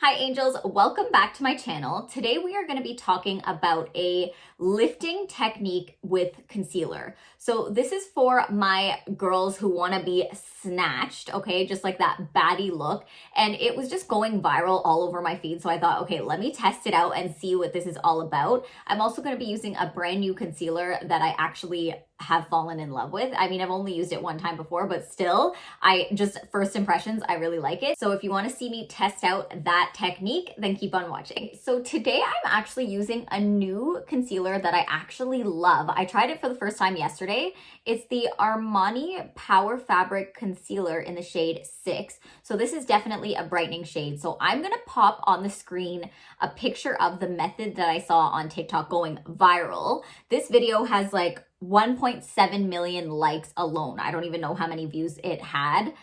Hi angels, welcome back to my channel. Today we are going to be talking about a lifting technique with concealer. So this is for my girls who want to be snatched, okay, just like that baddie look. And it was just going viral all over my feed. So I thought, okay, let me test it out and see what this is all about. I'm also going to be using a brand new concealer that I actually have fallen in love with. I mean, I've only used it one time before, but still, first impressions, I really like it. So if you want to see me test out that technique, then keep on watching. So today I'm actually using a new concealer that I actually love. I tried it for the first time yesterday. It's the Armani Power Fabric Concealer in the shade 6. So this is definitely a brightening shade. So I'm going to pop on the screen a picture of the method that I saw on TikTok going viral. This video has like 1.7 million likes alone. I don't even know how many views it had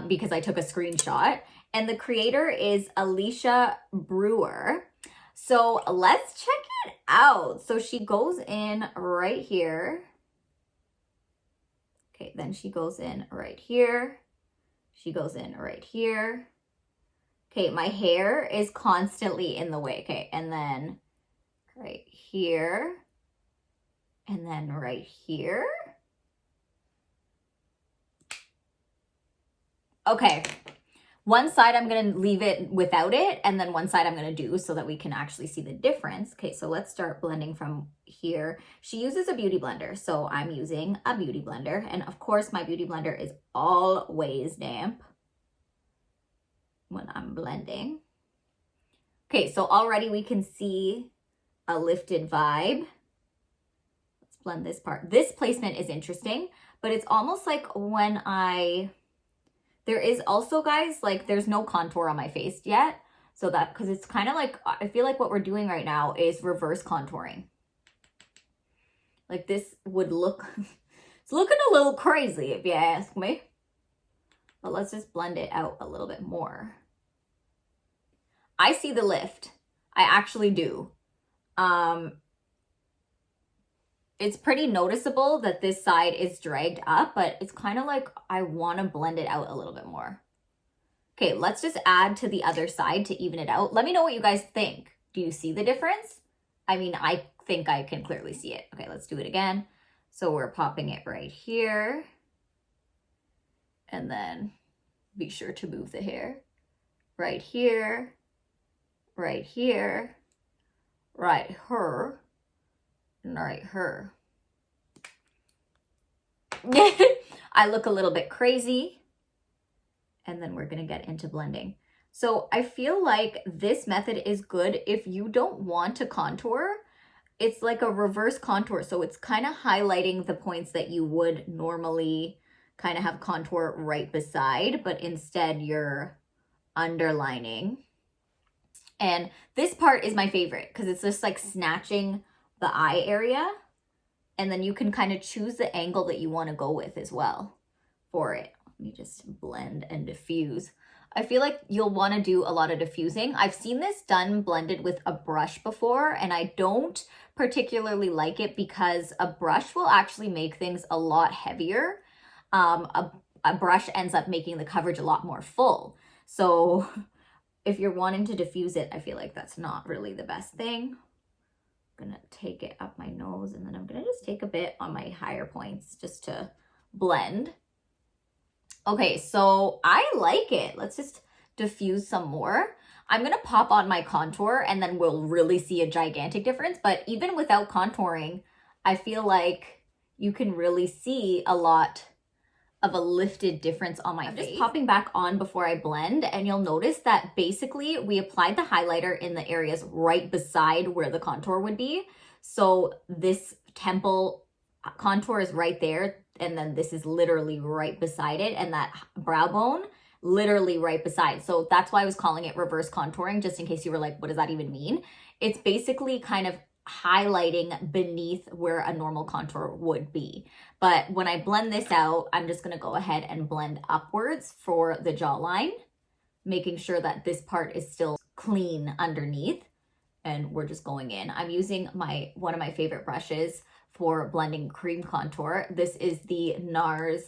because I took a screenshot. And the creator is Alicia Brewer. So let's check it out. So she goes in right here. Okay, then she goes in right here. She goes in right here. Okay, my hair is constantly in the way. Okay, and then right here. And then right here. Okay, one side I'm going to leave it without it, and then one side I'm going to do so that we can actually see the difference. Okay, so let's start blending from here. She uses a beauty blender, so I'm using a beauty blender. And of course, my beauty blender is always damp when I'm blending. Okay, so already we can see a lifted vibe. Blend this part. This placement is interesting, but it's almost like when there is also, guys, like there's no contour on my face yet. So that, because it's kind of like, I feel like what we're doing right now is reverse contouring. Like this would look, it's looking a little crazy if you ask me. But let's just blend it out a little bit more. I see the lift. I actually do. It's pretty noticeable that this side is dragged up, but it's kind of like I want to blend it out a little bit more. Okay, let's just add to the other side to even it out. Let me know what you guys think. Do you see the difference? I mean, I think I can clearly see it. Okay, let's do it again. So we're popping it right here. And then be sure to move the hair. Right here. Right here. Right here. Right her. I look a little bit crazy. And then we're going to get into blending. So I feel like this method is good if you don't want to contour. It's like a reverse contour. So it's kind of highlighting the points that you would normally kind of have contour right beside, but instead you're underlining. And this part is my favorite because it's just like snatching the eye area, and then you can kind of choose the angle that you want to go with as well for it. Let me just blend and diffuse. I feel like you'll want to do a lot of diffusing. I've seen this done blended with a brush before, and I don't particularly like it because a brush will actually make things a lot heavier. A brush ends up making the coverage a lot more full. So if you're wanting to diffuse it, I feel like that's not really the best thing. Gonna take it up my nose, and then I'm gonna just take a bit on my higher points just to blend. Okay, so I like it. Let's just diffuse some more. I'm gonna pop on my contour and then we'll really see a gigantic difference. But even without contouring, I feel like you can really see a lot of a lifted difference on my face. I'm just popping back on before I blend, and you'll notice that basically we applied the highlighter in the areas right beside where the contour would be. So this temple contour is right there, and then this is literally right beside it, and that brow bone literally right beside. So that's why I was calling it reverse contouring, just in case you were like, what does that even mean? It's basically kind of highlighting beneath where a normal contour would be. But when I blend this out, I'm just going to go ahead and blend upwards for the jawline, making sure that this part is still clean underneath. And we're just going in. I'm using one of my favorite brushes for blending cream contour. This is the NARS,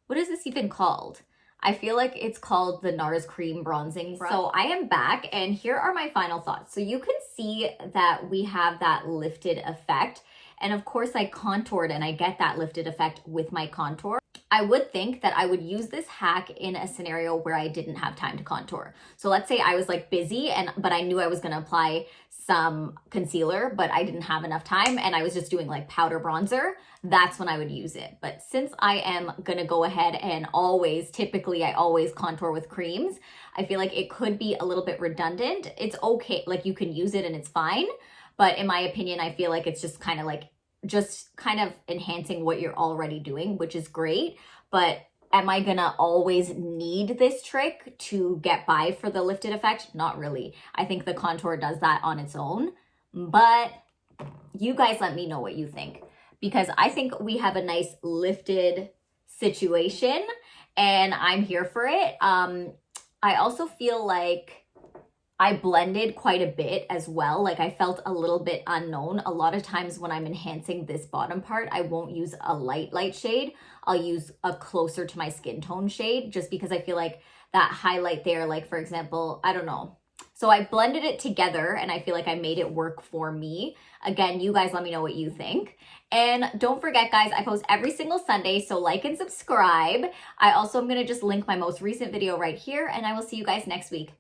what is this even called? I feel like it's called the NARS Cream Bronzing Brush. So I am back, and here are my final thoughts. So you can see that we have that lifted effect. And of course I contoured and I get that lifted effect with my contour. I would think that I would use this hack in a scenario where I didn't have time to contour. So let's say I was like busy but I knew I was gonna apply some concealer, but I didn't have enough time and I was just doing like powder bronzer. That's when I would use it. But since I am gonna go ahead and typically I always contour with creams, I feel like it could be a little bit redundant. It's okay, like you can use it and it's fine. But in my opinion, I feel like it's just kind of enhancing what you're already doing, which is great. But am I gonna always need this trick to get by for the lifted effect? Not really. I think the contour does that on its own. But you guys let me know what you think, because I think we have a nice lifted situation and I'm here for it. I also feel like I blended quite a bit as well. Like I felt a little bit unknown. A lot of times when I'm enhancing this bottom part, I won't use a light shade. I'll use a closer to my skin tone shade just because I feel like that highlight there, like for example, I don't know. So I blended it together and I feel like I made it work for me. Again, you guys let me know what you think. And don't forget guys, I post every single Sunday, so like and subscribe. I also am gonna just link my most recent video right here and I will see you guys next week.